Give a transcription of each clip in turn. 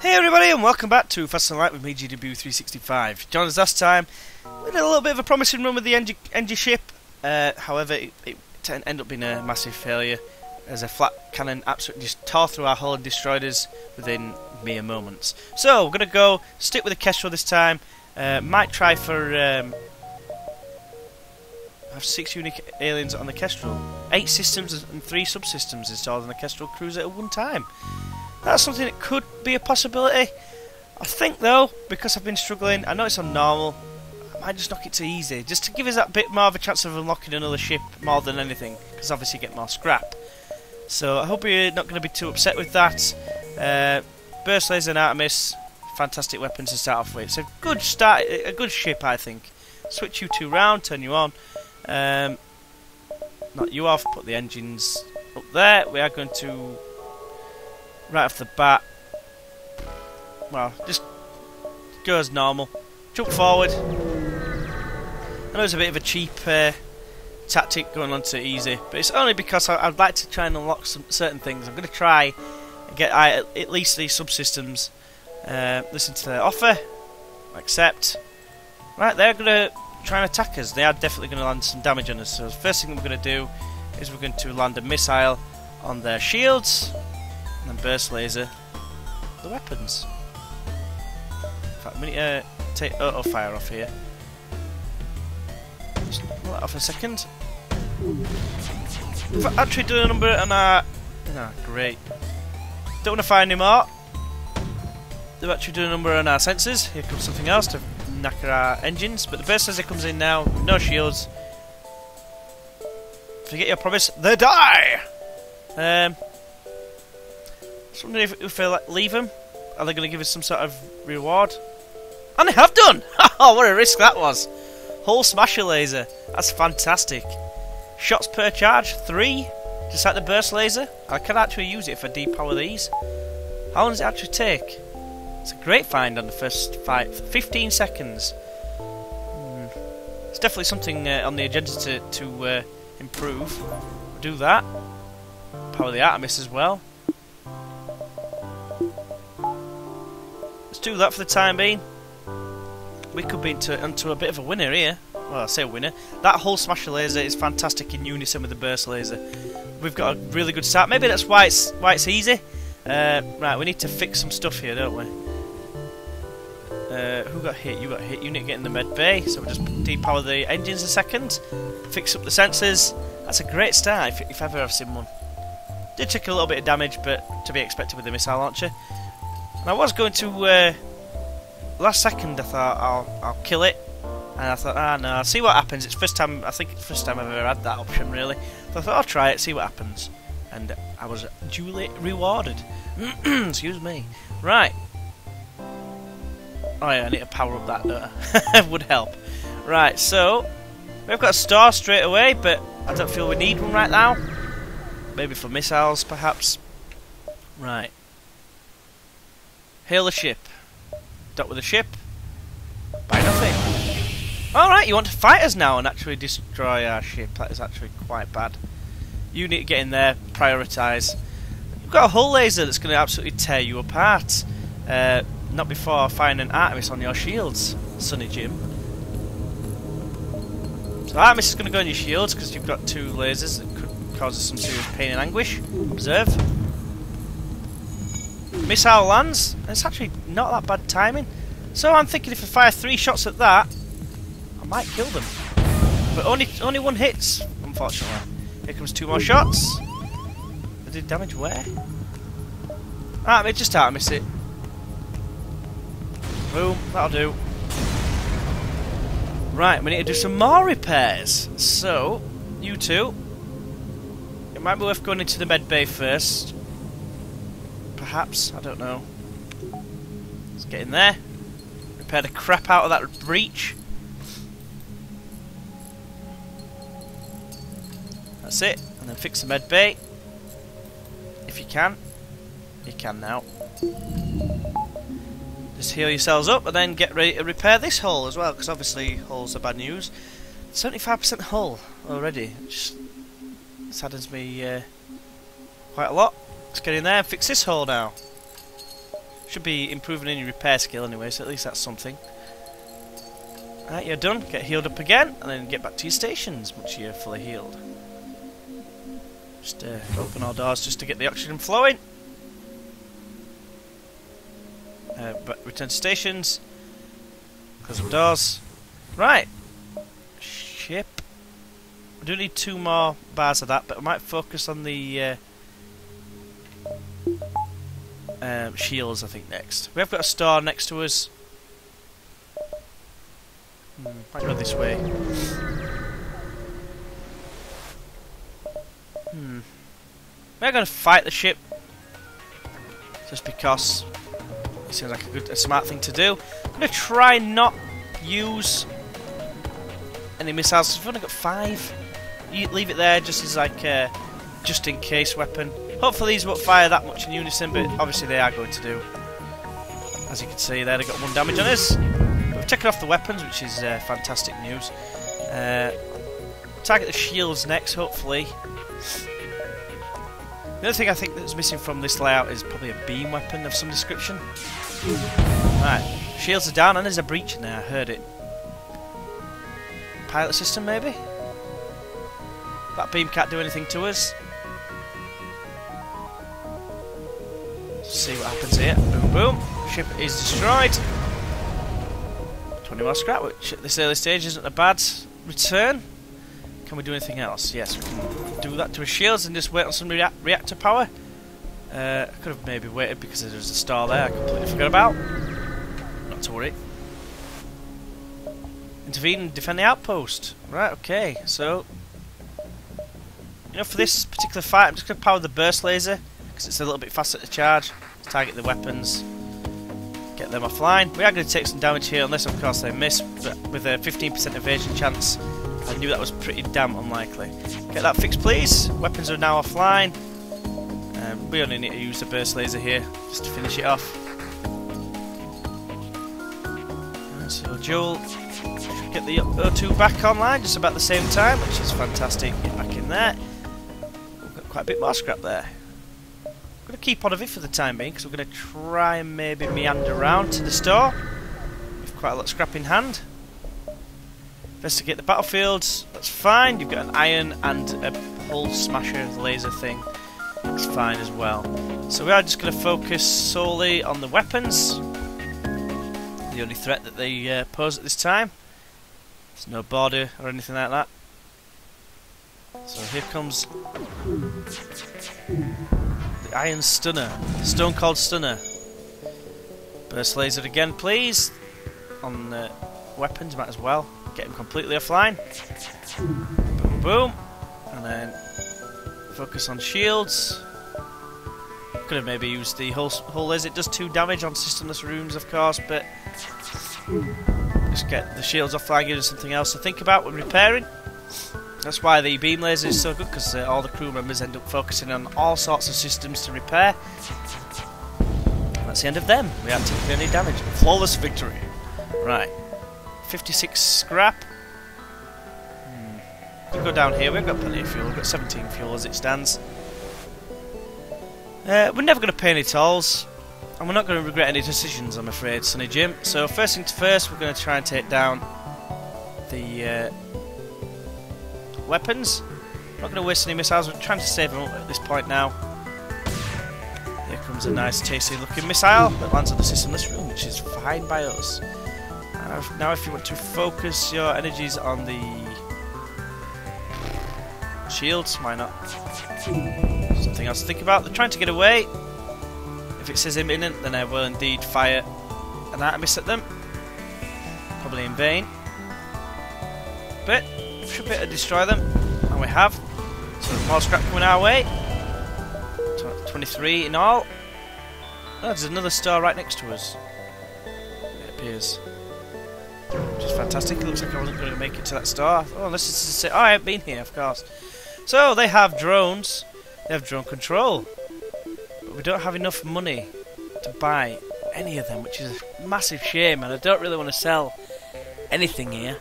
Hey everybody, and welcome back to Fast and Light with me, GW365. Joined us last time. We did a little bit of a promising run with the NG ship. However, it ended up being a massive failure, as a flat cannon absolutely just tore through our hull and destroyed us within mere moments. So, we're going to go stick with the Kestrel this time. Might try for... have 6 unique aliens on the Kestrel. 8 systems and 3 subsystems installed on the Kestrel cruiser at one time. That's something that could be a possibility. I think though, because I've been struggling, I know it's on normal, I might just knock it to easy, just to give us that bit more of a chance of unlocking another ship more than anything, because obviously you get more scrap. So I hope you're not going to be too upset with that. Burst Laser and Artemis, fantastic weapons to start off with. It's a good start, a good ship I think. Switch you 2 round, turn you on. Not you off, put the engines up there. We are going to... right off the bat, well, just go as normal. Jump forward. I know it's a bit of a cheap tactic going on to easy, but it's only because I'd like to try and unlock some certain things. I'm going to try and get at least these subsystems. Listen to their offer. Accept. Right, they're going to try and attack us. They are definitely going to land some damage on us. So the first thing we're going to do is we're going to land a missile on their shields. And then burst laser the weapons. In fact, we need to take auto fire off here. Just pull that off a second. We've actually done a number on our... no, great. Don't want to fire anymore. They've actually done a number on our sensors. Here comes something else to knacker our engines. But the burst laser comes in now, no shields. Forget your promise, they die! Just wondering if I leave them, are they going to give us some sort of reward? And they have done! Oh, what a risk that was! Hull smasher laser, that's fantastic. Shots per charge, 3, just like the burst laser. I can actually use it if I depower these. How long does it actually take? It's a great find on the first fight, 15 seconds. It's definitely something on the agenda to improve. We'll do that. Power the Artemis as well. Do that for the time being. We could be into a bit of a winner here. Well, I say a winner. That hull smasher laser is fantastic in unison with the burst laser. We've got a really good start. Maybe that's why it's easy. Right, we need to fix some stuff here, don't we? Who got hit? You got hit. You need to get in the med bay. So we'll just depower the engines a second. Fix up the sensors. That's a great start if ever I've seen one. Did take a little bit of damage, but to be expected with the missile launcher. And I was going to, last second I thought I'll kill it, and I thought, no, I'll see what happens. It's first time, I think it's the first time I've ever had that option really. So I thought I'll try it, see what happens, and I was duly rewarded. Excuse me. Right. Oh yeah, I need to power up that, don't I? Would help. Right, so we've got a star straight away, but I don't feel we need one right now. Maybe for missiles, perhaps. Right. Hail the ship. Dock with the ship. Buy nothing. Alright, you want to fight us now and actually destroy our ship. That is actually quite bad. You need to get in there, prioritise. You've got a hull laser that's going to absolutely tear you apart. Not before firing an Artemis on your shields, Sonny Jim. So Artemis is going to go on your shields because you've got 2 lasers that could cause us some serious pain and anguish. Observe. Missile lands, and it's actually not that bad timing. So I'm thinking if I fire 3 shots at that, I might kill them. But only 1 hits, unfortunately. Here comes 2 more shots. They did damage where? Just Artemis it. Boom, that'll do. Right, we need to do some more repairs. So, you 2. It might be worth going into the med bay first. Perhaps, I don't know. Let's get in there. Repair the crap out of that breach. That's it. And then fix the med bay. If you can. You can now. Just heal yourselves up and then get ready to repair this hull as well, because obviously hulls are bad news. 75% hull already. Which saddens me quite a lot. Let's get in there and fix this hull now. Should be improving any repair skill anyway, so at least that's something. Right, you're done. Get healed up again, and then get back to your stations once you're fully healed. Just open all doors just to get the oxygen flowing. But return to stations. Close up doors. Right. Ship. I do need 2 more bars of that, but I might focus on the shields, I think, next. We have got a store next to us. Might go this way. We're going to fight the ship. Just because it seems like a smart thing to do. I'm going to try not use any missiles. We've only got 5. You leave it there just as like a just in case weapon. Hopefully these won't fire that much in unison, but obviously they are going to do. As you can see there, they got 1 damage on us. But we've taken off the weapons, which is fantastic news. Target the shields next, hopefully. The other thing I think that's missing from this layout is probably a beam weapon of some description. Right, shields are down and there's a breach in there, I heard it. Pilot system maybe? That beam can't do anything to us. Let's see what happens here. Boom boom. Ship is destroyed. 20 more scrap, which at this early stage isn't a bad return. Can we do anything else? Yes, we can do that to our shields and just wait on some reactor power. I could have maybe waited because there's a star there I completely forgot about. Not to worry. Intervene and defend the outpost. Right, okay, so you know, for this particular fight I'm just going to power the burst laser because it's a little bit faster to charge. Let's target the weapons, get them offline. We are going to take some damage here unless of course they miss, but with a 15% evasion chance I knew that was pretty damn unlikely. Get that fixed please. Weapons are now offline. We only need to use the burst laser here just to finish it off. So Joel should get the O2 back online just about the same time, which is fantastic. Get back in there. We've got quite a bit more scrap there. I'm going to keep on of it for the time being because we're going to try and maybe meander around to the store with quite a lot of scrap in hand. Investigate the battlefields. That's fine. You've got an iron and a hull smasher laser thing. That's fine as well. So we are just going to focus solely on the weapons. The only threat that they pose at this time. There's no border or anything like that. So here comes the Iron Stunner, the Stone Cold Stunner. Burst laser again, please. On the weapons, might as well get them completely offline. Boom, boom, and then focus on shields. Could have maybe used the hull laser. It does 2 damage on systemless rooms, of course, but just get the shields offline, gives us something else to think about when repairing. That's why the beam laser is so good, because all the crew members end up focusing on all sorts of systems to repair. And that's the end of them. We haven't taken any damage. Flawless victory. Right. 56 scrap. We'll go down here. We've got plenty of fuel. We've got 17 fuel as it stands. We're never going to pay any tolls. And we're not going to regret any decisions, I'm afraid, Sonny Jim. So first things first, we're going to try and take down the weapons. I'm not going to waste any missiles. We're trying to save them up at this point now. Here comes a nice tasty looking missile that lands on the systemless room, which is fine by us. Now if you want to focus your energies on the shields, why not? Something else to think about. They're trying to get away. If it says imminent, then I will indeed fire an Artemis at them. Probably in vain. But we should be able to destroy them. And we have. So more scrap coming our way. 23 in all. Oh, there's another star right next to us. It appears. Which is fantastic. It looks like I wasn't going to make it to that star. Oh, unless it's to say, oh, I haven't been here, of course. So they have drones. They have drone control. But we don't have enough money to buy any of them, which is a massive shame, and I don't really want to sell anything here.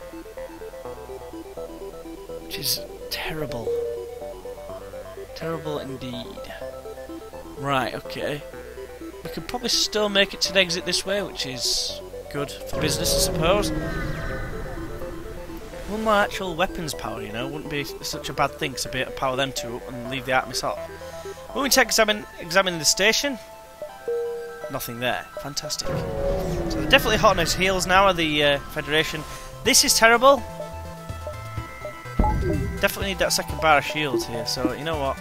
Which is terrible. Terrible indeed. Right, okay. we could probably still make it to the exit this way, which is good for business, I suppose. One more actual weapons power, you know, wouldn't be such a bad thing to be able to power them two up and leave the Artemis off. When we take examine the station, nothing there. Fantastic. So they're definitely hot on his heels now of the Federation. This is terrible. Definitely need that second bar of shields here, so you know what?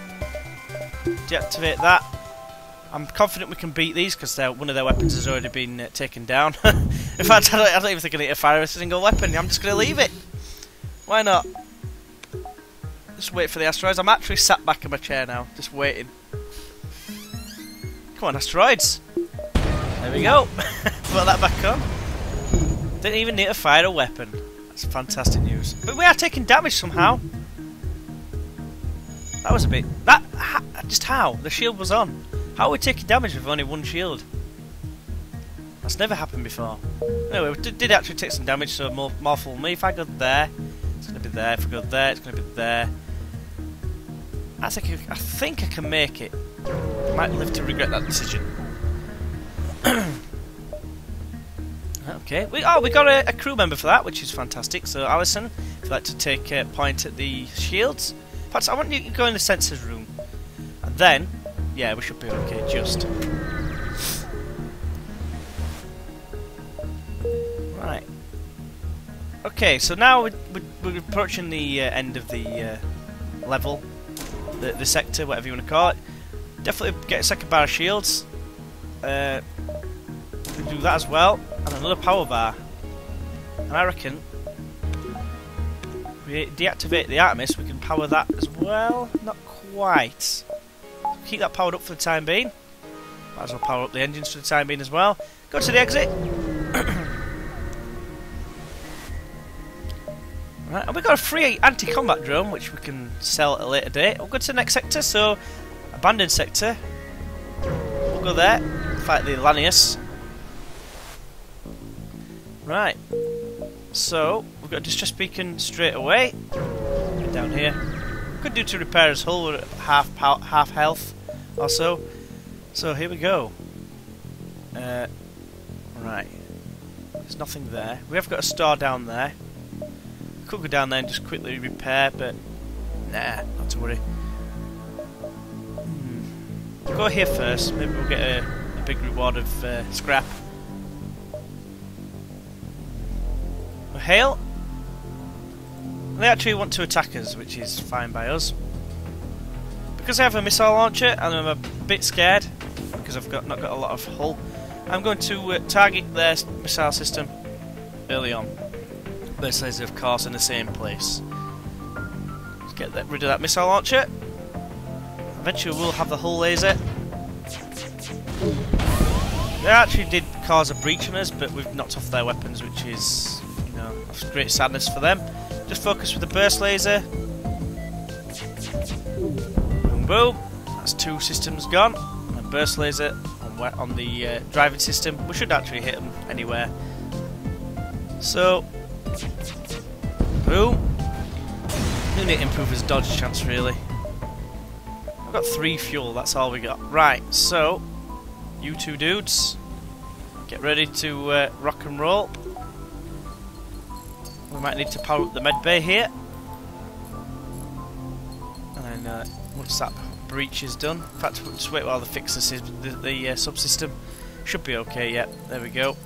Deactivate that. I'm confident we can beat these because one of their weapons has already been taken down. In fact, I don't even think I need to fire a single weapon. I'm just going to leave it. Why not? Just wait for the asteroids. I'm actually sat back in my chair now, just waiting. Come on, asteroids. There we go. Put that back on. Didn't even need to fire a weapon. That's fantastic news. But we are taking damage somehow. That was a bit... just how? The shield was on. How are we taking damage with only one shield? That's never happened before. Anyway, we did actually take some damage, so more for me. If I go there, it's going to be there. If I go there, it's going to be there. I think I can make it. Might live to regret that decision. Okay. We got a crew member for that, which is fantastic. So, Alison, if you'd like to take a point at the shields. Perhaps I want you to go in the sensors room. And then, yeah, we should be okay, just. Right. Okay, so now we're approaching the end of the level. The sector, whatever you want to call it. Definitely get a second bar of shields. We do that as well. And another power bar. And I reckon we deactivate the Artemis, we can power that as well. Not quite. Keep that powered up for the time being. Might as well power up the engines for the time being as well. Go to the exit. Right, and we've got a free anti-combat drone which we can sell at a later date. We'll go to the next sector, so abandoned sector. We'll go there, fight the Lanius. Right, so we've got a distress beacon straight away. Get down here. Could do to repair his hull, we're at half health or so. So here we go. Right, there's nothing there. We have got a store down there. Could go down there and just quickly repair, but nah, not to worry. We'll go here first. Maybe we'll get a big reward of scrap. Hail. They actually want to attack us, which is fine by us. Because I have a missile launcher and I'm a bit scared because I've not got a lot of hull, I'm going to target their missile system early on. Base laser, of course, in the same place. Let's get rid of that missile launcher. Eventually we'll have the hull laser. They actually did cause a breach on us, but we've knocked off their weapons, which is, you know, of great sadness for them. Just focus with the burst laser. Boom, boom. That's two systems gone. And burst laser on the driving system. We should actually hit them anywhere. So, boom. We need to improve his dodge chance, really. I've got 3 fuel, that's all we got. Right, so, you two dudes, get ready to rock and roll. We might need to power up the med bay here. And then, once that breach is done, in fact, we'll just wait while they fix the subsystem. Should be okay, yeah, there we go.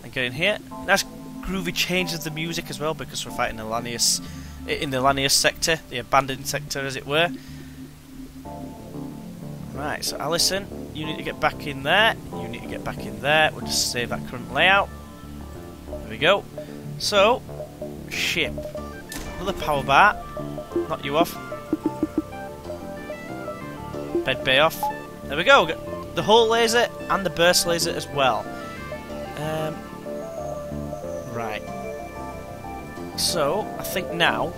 And get in here. Nice groovy change of the music as well, because we're fighting the Lanius, in the Lanius sector, the abandoned sector as it were. Right, so Alison, you need to get back in there, you need to get back in there. We'll just save that current layout. There we go. So, ship. Another power bar. Knock you off. Bed bay off. There we go. Got the hull laser and the burst laser as well. Right. So, I think now...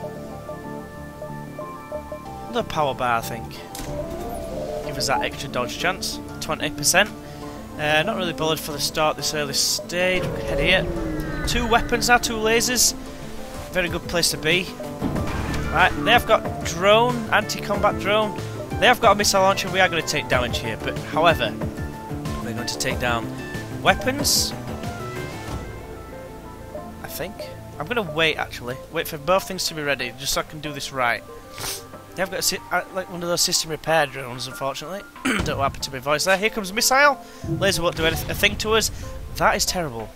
Another power bar, I think. Give us that extra dodge chance. 20%. Not really bothered for the start this early stage. We can head here. 2 weapons now, 2 lasers. Very good place to be. Right, they have got drone, anti-combat drone. They have got a missile launcher. We are going to take damage here, but however, We're going to take down weapons. I think. I'm going to wait, actually. Wait for both things to be ready, just so I can do this right. Yeah, I've got like one of those system repair drones, unfortunately. Don't know what happened to my voice there. Here comes a missile. Laser won't do a thing to us. That is terrible.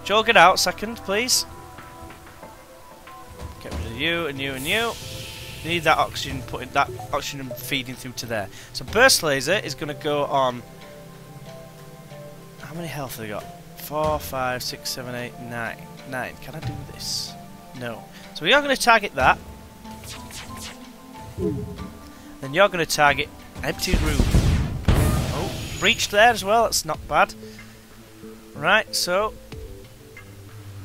Joel, get out, second, please. Get rid of you and you and you. Need that oxygen feeding through to there. So burst laser is going to go on. How many health have they got? 4, 5, 6, 7, 8, 9. 9. Can I do this? No. So we are going to target that. Then you're going to target empty room. Oh, breach there as well. That's not bad. Right. So,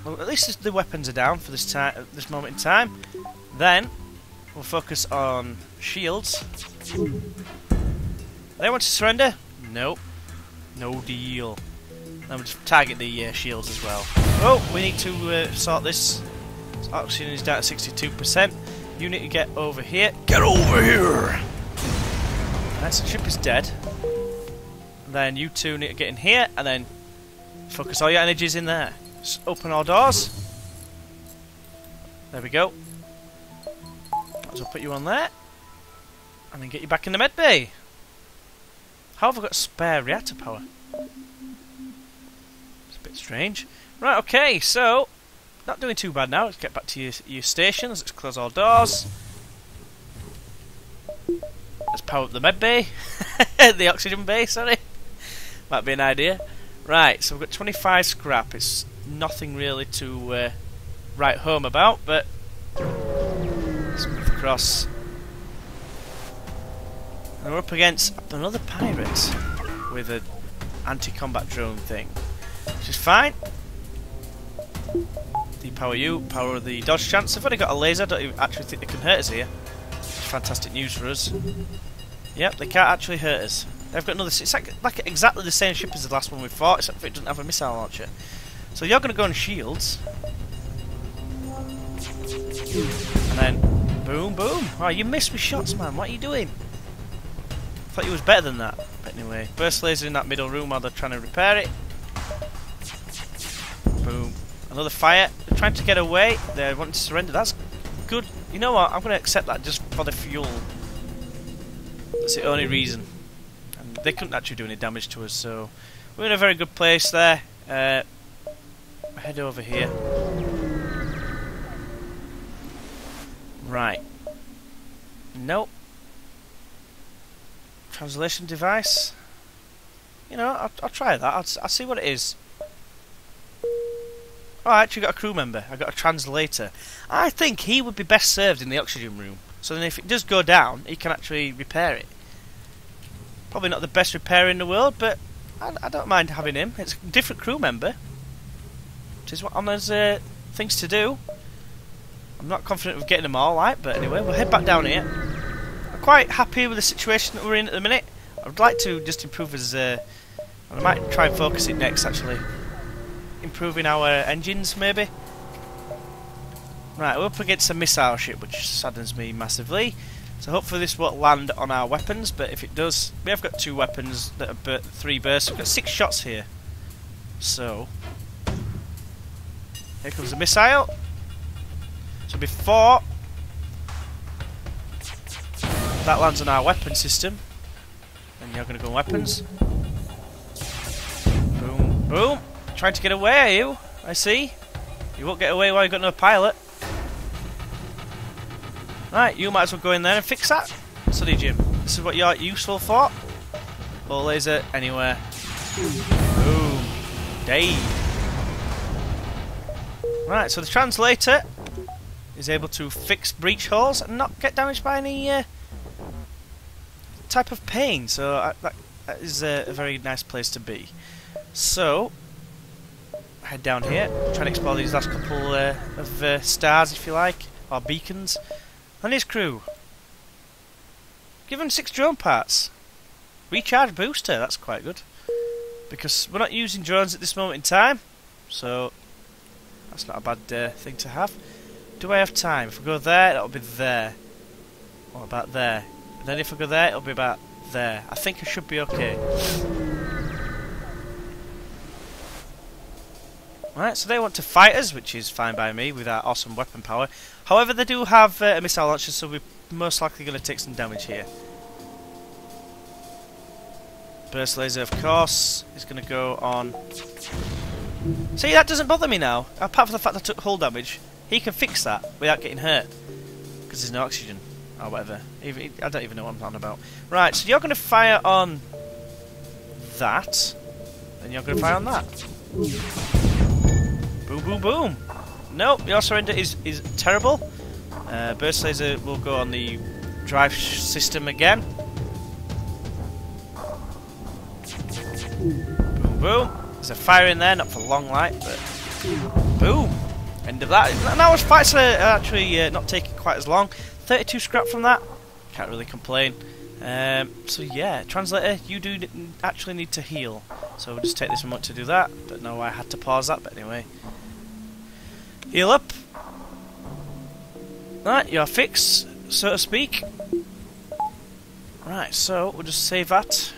well, at least the weapons are down for this time. At this moment in time. Then we'll focus on shields. They want to surrender? Nope. No deal. Then we'll just target the shields as well. Oh, we need to sort this. Oxygen is down to 62%. You need to get over here. Get over here! Right, so the ship is dead. And then you two need to get in here and then focus all your energies in there. Just open all doors. There we go. Might as well put you on there. And then get you back in the med bay. How have I got spare reactor power? It's a bit strange. Right, okay, so not doing too bad now. Let's get back to your stations. Let's close all doors. Let's power up the med bay. The oxygen bay, sorry. Might be an idea. Right, so we've got 25 scrap. It's nothing really to write home about, but let's move across. And we're up against another pirate with an anti-combat drone thing, which is fine. Depower you, power the dodge chance. They've only got a laser. I don't even actually think they can hurt us here. Fantastic news for us. Yep, they can't actually hurt us. They've got another. It's like exactly the same ship as the last one we fought, except for it doesn't have a missile launcher. So you're going to go on shields, and then boom, boom. Oh, you missed me shots, man. What are you doing? I thought you was better than that. But anyway, burst laser in that middle room while they're trying to repair it. Boom. Another fire. They're trying to get away. They want to surrender. That's good. You know what? I'm going to accept that just for the fuel. That's the only reason. And they couldn't actually do any damage to us, so we're in a very good place there. Head over here. Right. Nope. Translation device. You know, I'll try that. I'll see what it is. Oh, I actually got a crew member. I got a translator. I think he would be best served in the oxygen room. So then if it does go down, he can actually repair it. Probably not the best repairer in the world, but I don't mind having him. It's a different crew member, which is what on those things to do. I'm not confident of getting them all right, but anyway, we'll head back down here. I'm quite happy with the situation that we're in at the minute. I would like to just improve his... I might try and focus it next, actually. Improving our engines, maybe. Right, we're up against a missile ship, which saddens me massively. So hopefully this won't land on our weapons, but if it does, we have got 2 weapons that are 3 bursts. We've got 6 shots here. So, here comes the missile. So before that lands on our weapon system, then you're going to go on weapons. Boom, boom. Trying to get away, are you? I see. You won't get away while you've got no pilot. Right, you might as well go in there and fix that. Study Jim. This is what you're useful for. Ball laser anywhere. Boom. Dave. Right, so the translator is able to fix breach holes and not get damaged by any type of pain. So that is a very nice place to be. So, head down here, try and explore these last couple of stars, if you like, or beacons. And his crew. Give him 6 drone parts. Recharge booster, that's quite good. Because we're not using drones at this moment in time, so that's not a bad thing to have. Do I have time? If we go there, it'll be there. What about there? And then if I go there, it'll be about there. I think I should be okay. Right, so they want to fight us, which is fine by me with our awesome weapon power. However, they do have a missile launcher, so we're most likely going to take some damage here. Burst laser, of course, is going to go on. See, that doesn't bother me now. Apart from the fact I took hull damage, he can fix that without getting hurt. Because there's no oxygen, or whatever. I don't even know what I'm talking about. Right, so you're going to fire on that, and you're going to fire on that. Boom, boom, boom. Nope, your surrender is terrible. Burst laser will go on the drive system again. Boom, boom. There's a fire in there, not for long light, but boom. End of that. Now our fights are actually not taking quite as long. 32 scrap from that. Can't really complain. So yeah, translator, you do actually need to heal. So we'll just take this moment to do that. Don't know why I had to pause that, but anyway. Heal up. Right, you're fixed, so to speak. Right, so we'll just save that.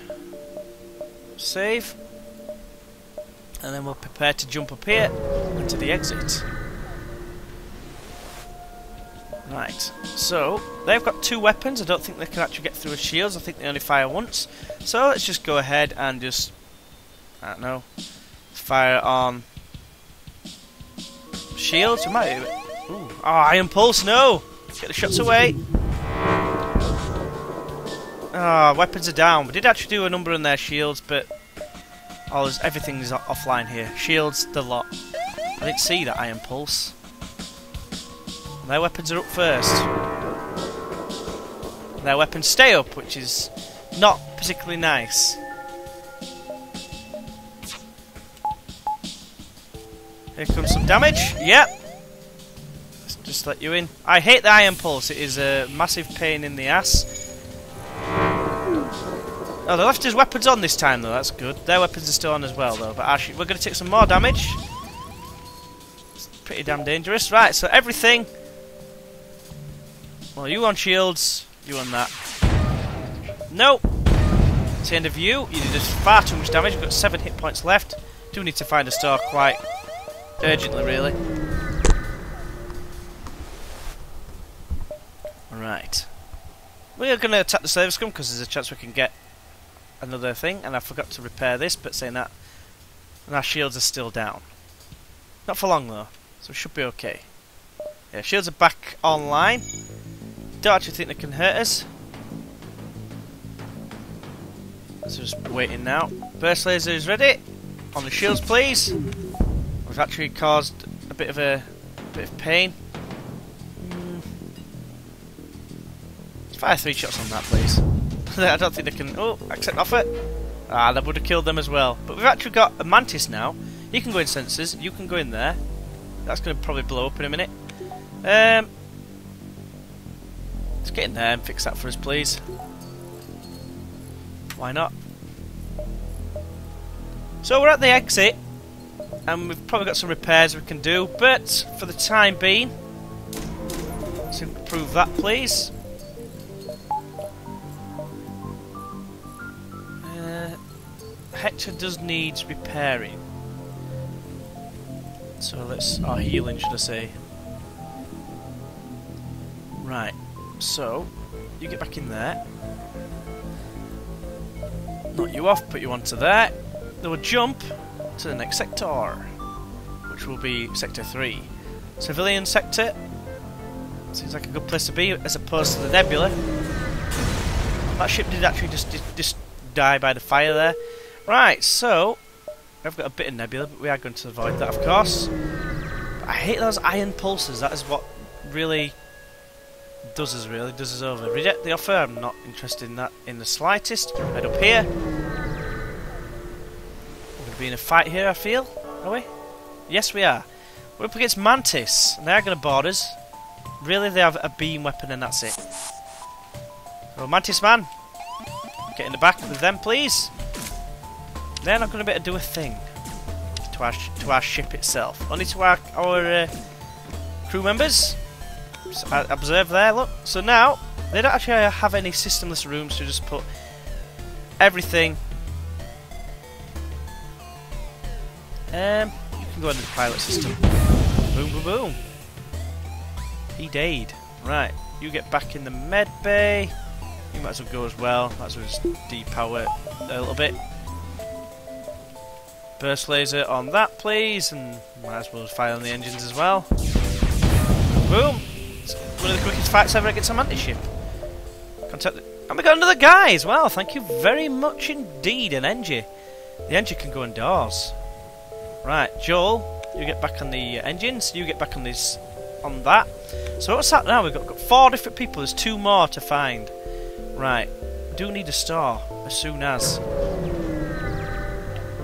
Save. And then we'll prepare to jump up here into the exit. Right, so they've got 2 weapons. I don't think they can actually get through with shields. I think they only fire once. So let's just go ahead and just, I don't know, fire on shields. We might. Ooh. Oh, iron pulse! No, get the shots away. Ah, oh, weapons are down. We did actually do a number on their shields, but everything's offline here. Shields, the lot. I didn't see that iron pulse. Their weapons are up first. Their weapons stay up, which is not particularly nice. Here comes some damage. Yep. Let's just let you in. I hate the iron pulse. It is a massive pain in the ass. Oh, they left his weapons on this time, though. That's good. Their weapons are still on as well, though. But actually, we're going to take some more damage. It's pretty damn dangerous. Right, so everything. Well, you on shields, you on that. Nope. It's the end of you. You did just far too much damage. You've got 7 hit points left. Do need to find a store quite urgently, really. Right. We're going to attack the service scum because there's a chance we can get another thing. And I forgot to repair this, but saying that, and our shields are still down. Not for long, though. So we should be okay. Yeah, shields are back online. Don't actually think they can hurt us. So just waiting now. Burst laser is ready. On the shields, please. We've actually caused a bit of pain. Let's fire 3 shots on that, please. I don't think they can. Oh, accept offer. Ah, that would have killed them as well. But we've actually got a mantis now. He can go in sensors. You can go in there. That's going to probably blow up in a minute. Let's get in there and fix that for us, please. Why not? So we're at the exit, and we've probably got some repairs we can do, but for the time being, let's improve that, please. Hector does need repairing. So let's... or healing, should I say. Right. So, you get back in there. Knock you off, put you onto there. Then we'll jump to the next sector, which will be Sector 3. Civilian sector. Seems like a good place to be, as opposed to the nebula. That ship did actually just die by the fire there. Right, so I've got a bit of nebula, but we are going to avoid that, of course. But I hate those iron pulses. That is what really does us over. Reject the offer. I'm not interested in that in the slightest. Head up here. We're going to be in a fight here, I feel. Are we? Yes, we are. We're up against Mantis, and they are going to board us. Really, they have a beam weapon, and that's it. So, Mantis man, get in the back with them, please. They're not going to be able to do a thing to our ship itself. Only to our crew members. Just observe there, look. So now, they don't actually have any systemless rooms to just put everything. You can go into the pilot system. Boom, boom, boom. He died. Right, you get back in the med bay. You might as well go as well. Might as well just depower a little bit. Burst laser on that, please, and might as well fire on the engines as well. Boom! It's one of the quickest fights ever against a mantis ship. Contact the... And we got another guy as well. Thank you very much indeed, an Engie. The Engie can go indoors. Right, Joel, you get back on the engines. You get back on this, on that. So what's that now? We've got 4 different people. There's 2 more to find. Right, we do need a star as soon as.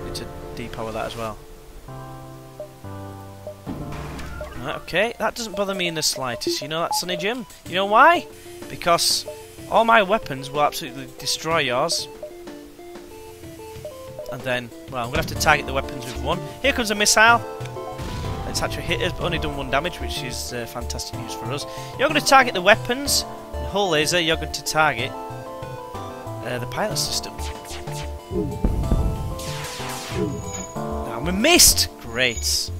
Need to depower that as well. Right, okay, that doesn't bother me in the slightest. You know that, Sonny Jim? You know why? Because all my weapons will absolutely destroy yours. And then, well, I'm going to have to target the weapons with one. Here comes a missile. It's actually hit us, but only done 1 damage, which is fantastic news for us. You're going to target the weapons. The hull laser, you're going to target the pilot system. Now we missed! Great.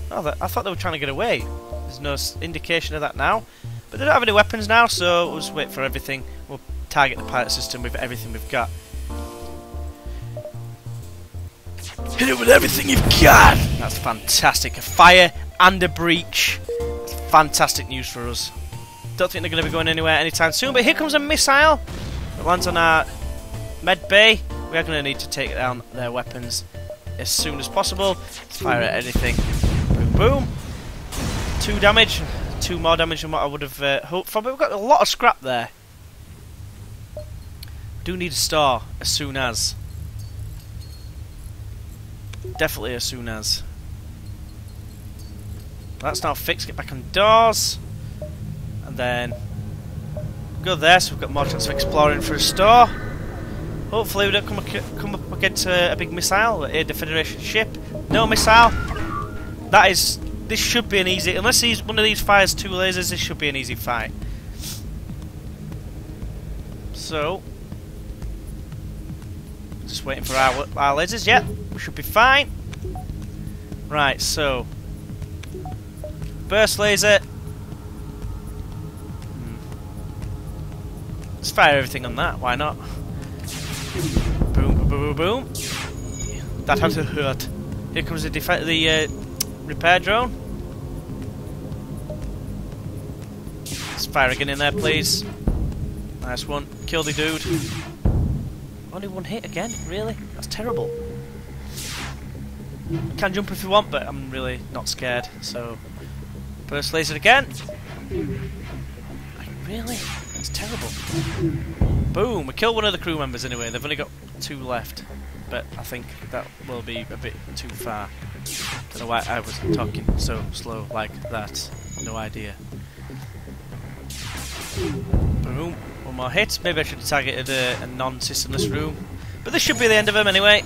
Oh, I thought they were trying to get away. There's no indication of that now. But they don't have any weapons now, so we'll just wait for everything. We'll target the pilot system with everything we've got. Hit it with everything you've got! That's fantastic. A fire and a breach. That's fantastic news for us. Don't think they're going to be going anywhere anytime soon, but here comes a missile that lands on our med bay. We are going to need to take down their weapons as soon as possible. Let's fire at anything. Boom, boom. 2 damage. 2 more damage than what I would have hoped for, but we've got a lot of scrap there. We do need a star as soon as. Definitely as soon as. That's now fixed. Get back on doors. And then go there, so we've got more chance of exploring for a store. Hopefully we don't come up against a big missile, a Federation ship. No missile. This should be an easy, unless one of these fires 2 lasers, this should be an easy fight. So, just waiting for our lasers. Yep, we should be fine. Right, so burst laser. Let's fire everything on that. Why not? Boom, boom, boom, boom. That had to hurt. Here comes the repair drone. Let's fire again in there, please. Nice one. Kill the dude. Only 1 hit again? Really? That's terrible. Can jump if you want, but I'm really not scared. So, burst laser again. Really? That's terrible. Boom! We killed one of the crew members anyway. They've only got 2 left. But I think that will be a bit too far. Don't know why I was talking so slow like that. No idea. Boom. 1 more hit. Maybe I should have targeted a non-systemless room. But this should be the end of him anyway.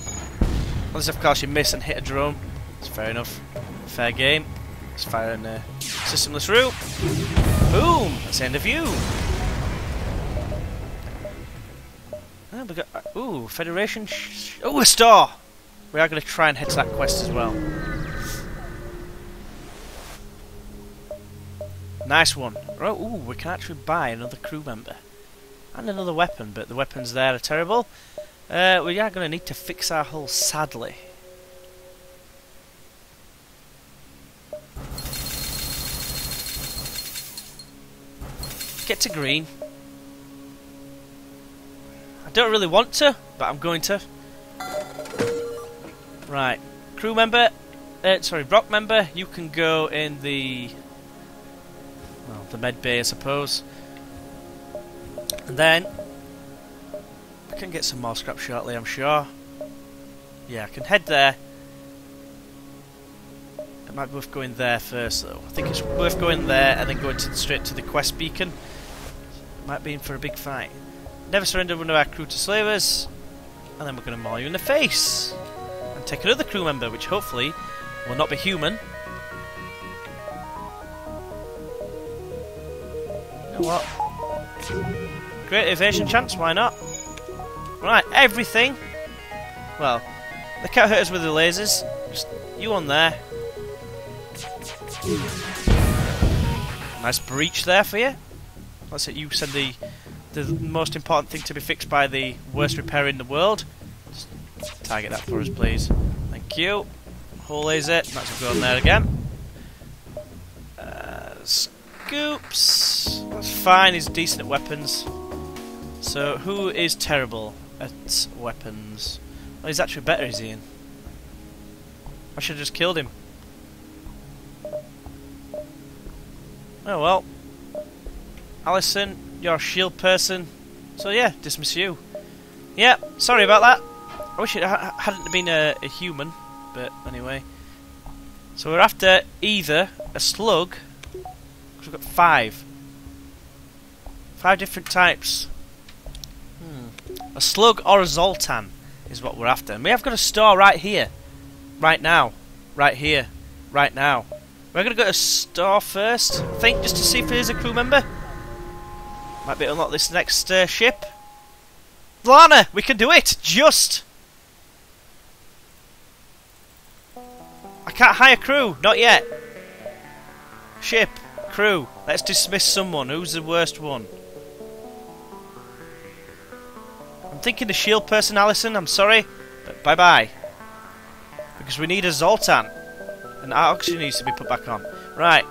Unless of course you miss and hit a drone. It's fair enough. Fair game. Let's fire in a systemless room. Boom! That's the end of you. Oh, we got, ooh, Federation. Oh, a star! We are going to try and head to that quest as well. Nice one. Oh, ooh, we can actually buy another crew member. And another weapon, but the weapons there are terrible. We are going to need to fix our hull, sadly. Get to green. I don't really want to, but I'm going to. Right. Crew member, sorry, rock member, you can go in the... well, the med bay, I suppose. And then I can get some more scrap shortly, I'm sure. Yeah, I can head there. It might be worth going there first, though. I think it's worth going there and then going straight to the quest beacon. Might be in for a big fight. Never surrender one of our crew to slavers. And then we're going to maul you in the face. And take another crew member, which hopefully will not be human. You know what? Great evasion chance, why not? Right, everything. Well, they can't hurt us with the lasers. Just you on there. Nice breach there for you. That's it. You said the most important thing to be fixed by the worst repairer in the world. Just target that for us, please. Thank you. Hull laser. That's going there again. Scoops. That's fine. He's decent at weapons. So who is terrible at weapons? Well, he's actually better, is Ian? I should have just killed him. Oh well. Alison, you're a shield person. So yeah, dismiss you. Yeah, sorry about that. I wish it hadn't been a human. But anyway. So we're after either a slug. Because we've got 5. 5 different types. A slug or a Zoltan is what we're after. And we have got a store right here. Right now. Right here. Right now. We're going to go to a store first, I think, just to see if there's a crew member. Might be able to unlock this next ship. Lana, we can do it! Just! I can't hire crew, not yet. Ship, crew, let's dismiss someone. Who's the worst one? I'm thinking the shield person, Alison, I'm sorry, but bye-bye. Because we need a Zoltan. And our oxygen needs to be put back on. Right.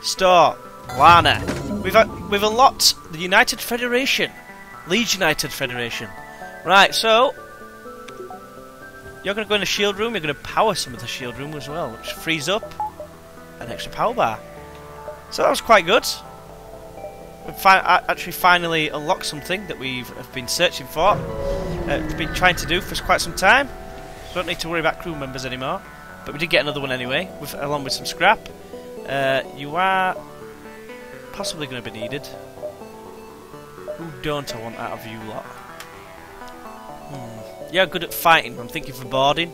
Store. Lana. We've unlocked the United Federation. Legionite Federation. Right, so you're going to go in the shield room. You're going to power some of the shield room as well, which frees up an extra power bar. So that was quite good. We've actually finally unlocked something that we've been searching for. Been trying to do for quite some time. So don't need to worry about crew members anymore. But we did get another one anyway, along with some scrap. You are possibly going to be needed. Who don't I want out of you lot? You're good at fighting. I'm thinking for boarding.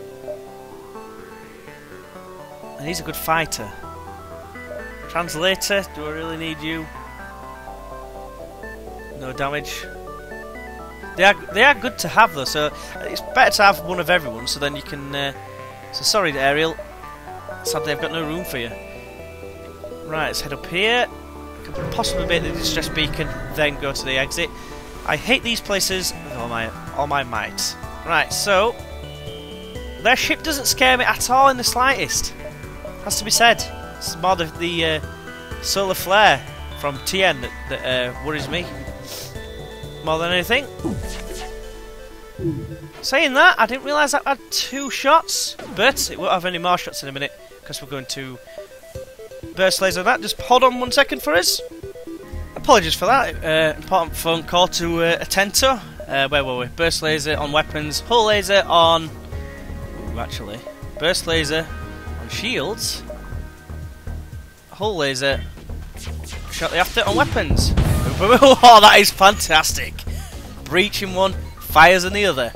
And he's a good fighter. Translator, do I really need you? No damage. They are good to have though, so it's better to have one of everyone, so then you can... So sorry, Ariel. Sadly, I've got no room for you. Right, let's head up here. Could possibly make the distress beacon, then go to the exit. I hate these places with all my might. Right, so their ship doesn't scare me at all in the slightest. Has to be said. It's more the solar flare from TN that worries me more than anything. Saying that, I didn't realise that I had 2 shots, but it won't have any more shots in a minute because we're going to burst laser that. Just hold on 1 second for us. Apologies for that. Important phone call to attend to. Where were we? Burst laser on weapons, hull laser on... Ooh, actually. Burst laser on shields. Hull laser shortly after on weapons. Oh, that is fantastic. Breach in one, fires in the other.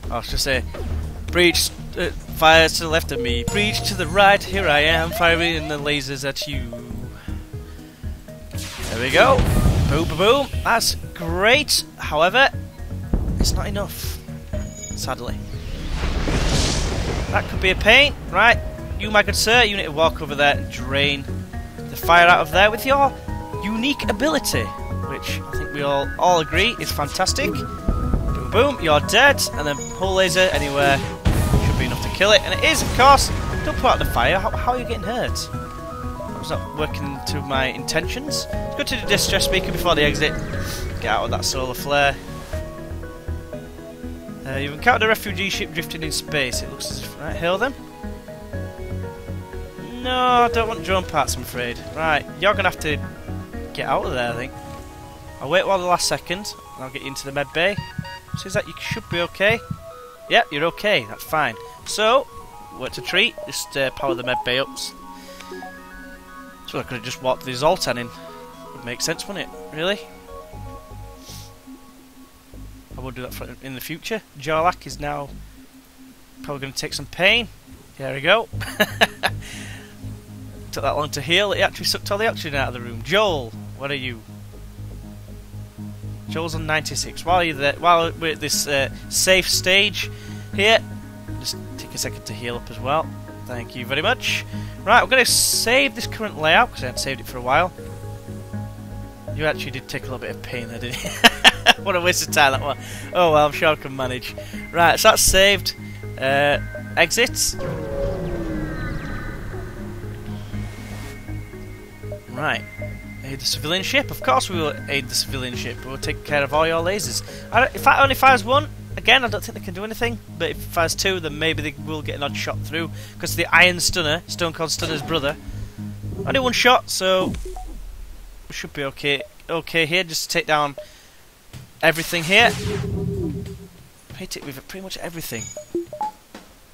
I was just say, breach fires to the left of me, breach to the right, here I am, firing the lasers at you. There we go. Boom, boom, boom. That's great. However, it's not enough, sadly. That could be a pain. Right, you, my good sir, you need to walk over there and drain the fire out of there with your unique ability, which I think we all agree is fantastic. Boom, boom, you're dead, and then hull laser anywhere should be enough to kill it, and it is, of course. Don't put out the fire. How are you getting hurt? That was not working to my intentions. Let's go to the distress beacon before the exit. Get out of that solar flare. You've encountered a refugee ship drifting in space. It looks as if... Right, hail them. No, I don't want drone parts, I'm afraid. Right, you're going to have to get out of there, I think. I'll wait while the last second, and I'll get you into the med bay. Says that you should be okay. Yep, you're okay, that's fine. So, what's a treat? Just power the med bay up. So I could have just walked the Zoltan in. Would make sense, wouldn't it? Really? I will do that in the future. Jarlac is now probably going to take some pain. There we go. Took that long to heal. It actually sucked all the oxygen out of the room. Joel, what are you? Joel's on 96. While we're at this safe stage here, just take a second to heal up as well. Thank you very much. Right, we're going to save this current layout because I haven't saved it for a while. You actually did take a little bit of pain there, didn't you? What a waste of time that one. Oh well, I'm sure I can manage. Right, so that's saved. Exit. Right. Aid the civilian ship. Of course we will aid the civilian ship. We'll take care of all your lasers. If that only fires one, again, I don't think they can do anything. But if it fires two, then maybe they will get an odd shot through. Because the Iron Stunner, Stone Cold Stunner's brother, only one shot, so we should be okay. Okay here, just to take down everything here. Hit it with pretty much everything.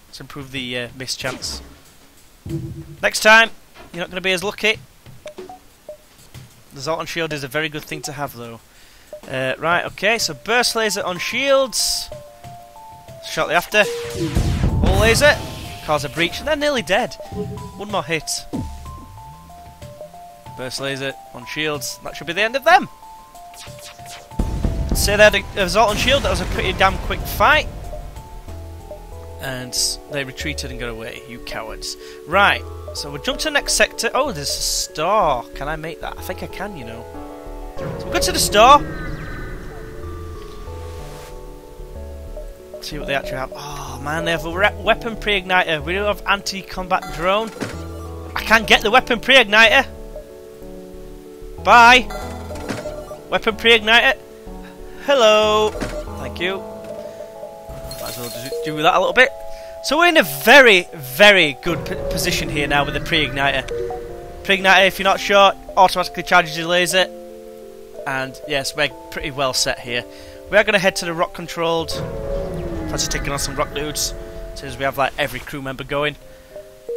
Let's improve the miss chance. Next time, you're not going to be as lucky. The Zoltan shield is a very good thing to have, though. Right, okay, so burst laser on shields. Shortly after, hull laser, cause a breach, and they're nearly dead. One more hit. Burst laser on shields. That should be the end of them. Say they had a Zoltan shield. That was a pretty damn quick fight. And they retreated and got away. You cowards. Right. So we'll jump to the next sector. Oh, there's a store. Can I make that? I think I can, you know. So we'll go to the store. See what they actually have. Oh man, they have a weapon pre-igniter. We don't have anti-combat drone. I can't get the weapon pre-igniter. Bye. Weapon pre-igniter. Hello. Thank you. Might as well just do that a little bit. So we're in a very, very good position here now with the pre-igniter. Pre-igniter, if you're not sure, automatically charges your laser. And yes, we're pretty well set here. We are going to head to the rock-controlled. Fancy taking on some rock dudes. Since we have like every crew member going.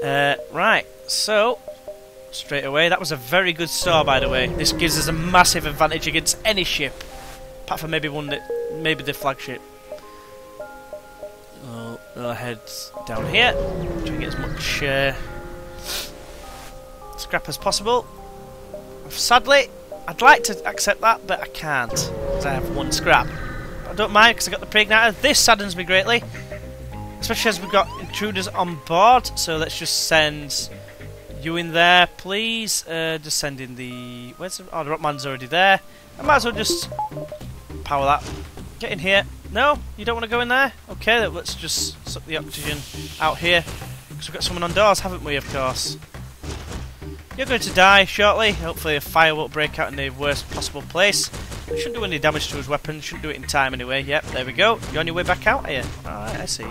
Right, so straight away, that was a very good store, by the way. This gives us a massive advantage against any ship, apart from maybe maybe the flagship. We'll head down here, try and get as much scrap as possible. Sadly, I'd like to accept that, but I can't, because I have one scrap. But I don't mind, because I got the pre-igniter. This saddens me greatly, especially as we've got intruders on board. So let's just send you in there, please. Just send in the... Where's the... Oh, the Rockman's already there. I might as well just power that. Get in here. No? You don't want to go in there? Okay, let's just suck the oxygen out here. Because we've got someone on doors, haven't we, of course? You're going to die shortly. Hopefully a fire won't break out in the worst possible place. It shouldn't do any damage to his weapon. Shouldn't do it in time anyway. Yep, there we go. You're on your way back out, are you? Alright, I see.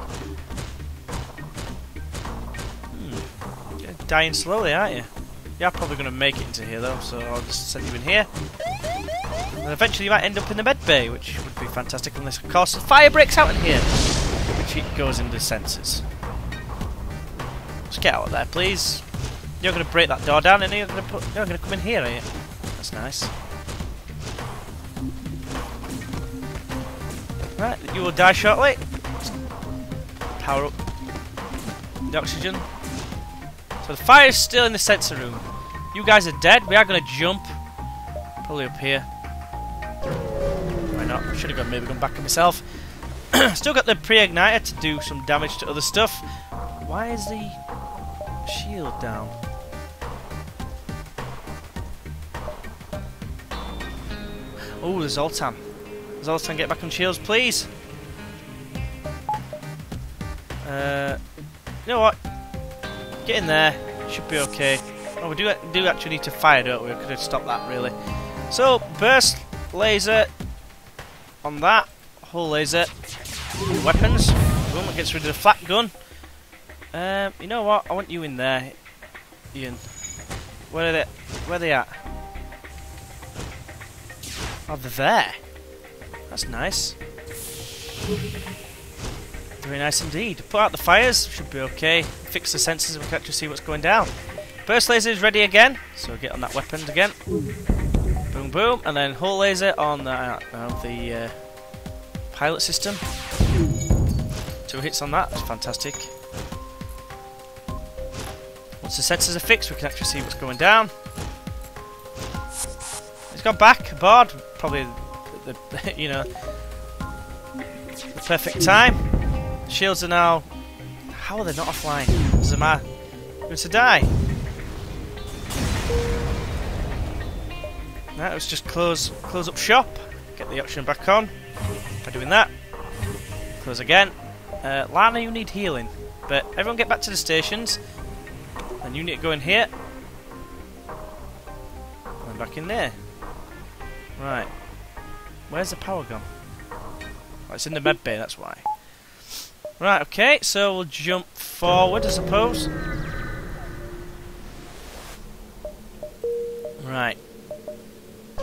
You're dying slowly, aren't you? You're probably going to make it into here, though, so I'll just send you in here. And eventually you might end up in the med bay, which would be fantastic, unless, of course, the fire breaks out in here, which it goes into sensors. Just get out of there, please. You're going to break that door down, and you're going to come in here, are you? That's nice. Right, you will die shortly. Power up the oxygen. So the fire is still in the sensor room. You guys are dead. We are going to jump. Probably up here. Why not? I should have maybe gone back on myself. Still got the pre-igniter to do some damage to other stuff. Why is the shield down? Oh, there's Zoltan. Zoltan, get back on shields, please. You know what? Get in there. Should be okay. Oh, we do actually need to fire, don't we? We could have stopped that, really. So, burst laser on that. Hull laser. Weapons. Boom, it gets rid of the flak gun. You know what? I want you in there, Ian. Where are they? Where are they at? Oh, they're there. That's nice. Very nice indeed. Put out the fires. Should be okay. Fix the sensors. We can actually see what's going down. Burst laser is ready again. So get on that weapon again. Boom, boom. And then hull laser on the pilot system. 2 hits on that. That's fantastic. Once the sensors are fixed, we can actually see what's going down. He's gone back aboard. Probably the you know, the perfect time. Shields are now. How are they not offline? Am I going to die? Right, let's just close up shop. Get the oxygen back on. By doing that, close again. Lana, you need healing, but everyone get back to the stations. And you need to go in here. And back in there. Right. Where's the power gone? Oh, it's in the med bay, that's why. Right, okay, so we'll jump forward, I suppose. Right.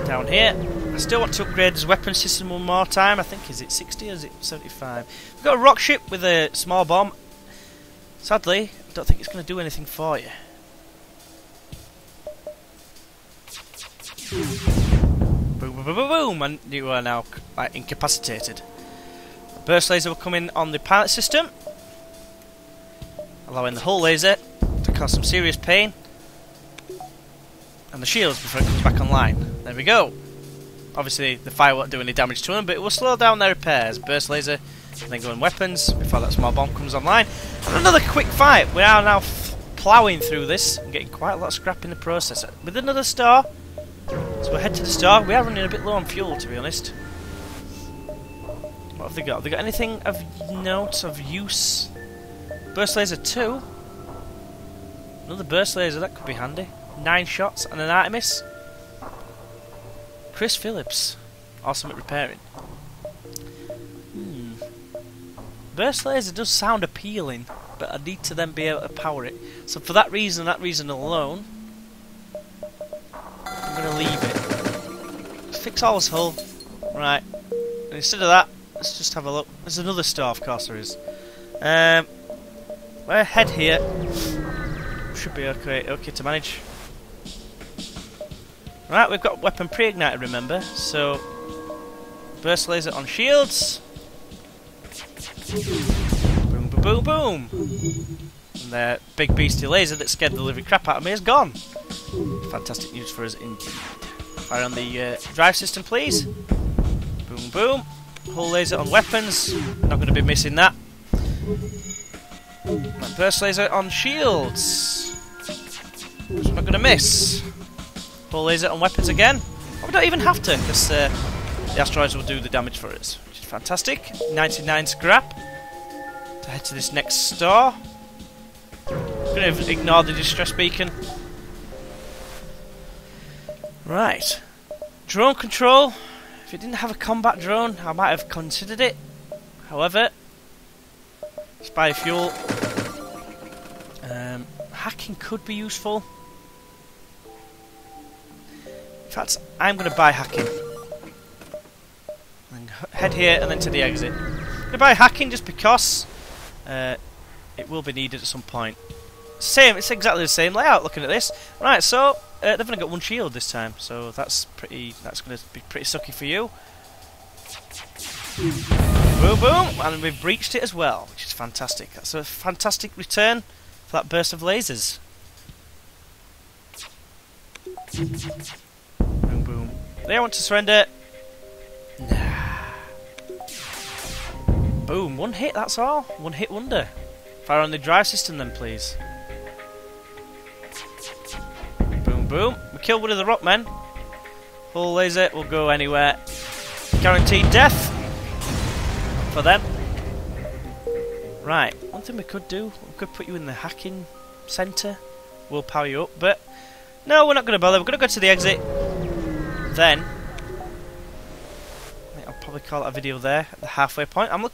Down here. I still want to upgrade his weapon system one more time. I think, is it 60 or is it 75? We've got a rock ship with a small bomb. Sadly, I don't think it's going to do anything for you. Boom, boom, boom, boom, boom, and you are now like, incapacitated. The burst laser will come in on the pilot system, allowing the hull laser to cause some serious pain. And the shields before it comes back online. There we go. Obviously, the fire won't do any damage to them, but it will slow down their repairs. Burst laser, and then go in weapons before that small bomb comes online. And another quick fight. We are now ploughing through this and getting quite a lot of scrap in the process. With another star, so we'll head to the star. We are running a bit low on fuel, to be honest. What have they got? Have they got anything of note, of use? Burst laser 2. Another burst laser, that could be handy. 9 shots and an Artemis. Chris Phillips. Awesome at repairing. Burst laser does sound appealing, but I need to then be able to power it. So for that reason alone, I'm going to leave it. Let's fix all this hull. Right. And instead of that, let's just have a look. There's another star, of course there is. We'll head here. Should be okay to manage. Right, we've got weapon pre-ignited, remember, so burst laser on shields. Boom, boom, boom, boom. And the big beastie laser that scared the living crap out of me is gone. Fantastic news for us indeed. Fire on the drive system, please. Boom, boom. Hull laser on weapons. Not going to be missing that. And burst laser on shields. Which I'm not going to miss. Hull laser on weapons again. Oh, we don't even have to, because the asteroids will do the damage for us, which is fantastic. 99 scrap to head to this next star. I'm going to ignore the distress beacon. Right. Drone control. If it didn't have a combat drone, I might have considered it. However, spy fuel. Hacking could be useful. In fact, I'm going to buy hacking. And head here and then to the exit. I'm going to buy hacking just because it will be needed at some point. It's exactly the same layout looking at this. Right, so they've only got one shield this time, so that's going to be pretty sucky for you. Boom, boom, and we've breached it as well, which is fantastic. That's a fantastic return for that burst of lasers. Boom, boom. They want to surrender. Nah. Boom, one hit, that's all. One hit wonder. Fire on the drive system then, please. Boom, boom. We killed one of the rock men. Hull laser will go anywhere. Guaranteed death for them. Right, one thing we could do, we could put you in the hacking centre. We'll power you up, but no, we're not going to bother. We're going to go to the exit. Then, I think I'll probably call it a video there at the halfway point. I'm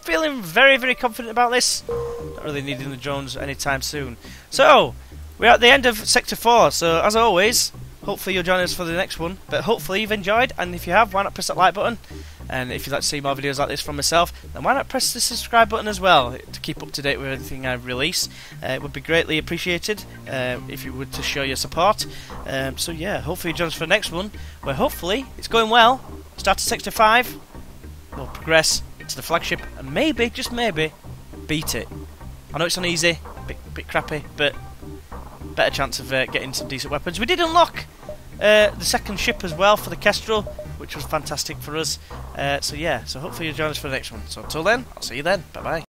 feeling very, very confident about this. Not really needing the drones anytime soon. So, we're at the end of Sector 4, so as always, hopefully you'll join us for the next one. But hopefully you've enjoyed, and if you have, why not press that like button? And if you'd like to see more videos like this from myself, then why not press the subscribe button as well to keep up to date with everything I release. It would be greatly appreciated if you would to show your support. So yeah, hopefully you join us for the next one, where hopefully it's going well. Start at Sector 5, we'll progress into the flagship, and maybe, just maybe, beat it. I know it's uneasy, bit crappy, but better chance of getting some decent weapons. We did unlock the second ship as well for the Kestrel, which was fantastic for us. So yeah, so hopefully you'll join us for the next one. So until then, I'll see you then. Bye bye.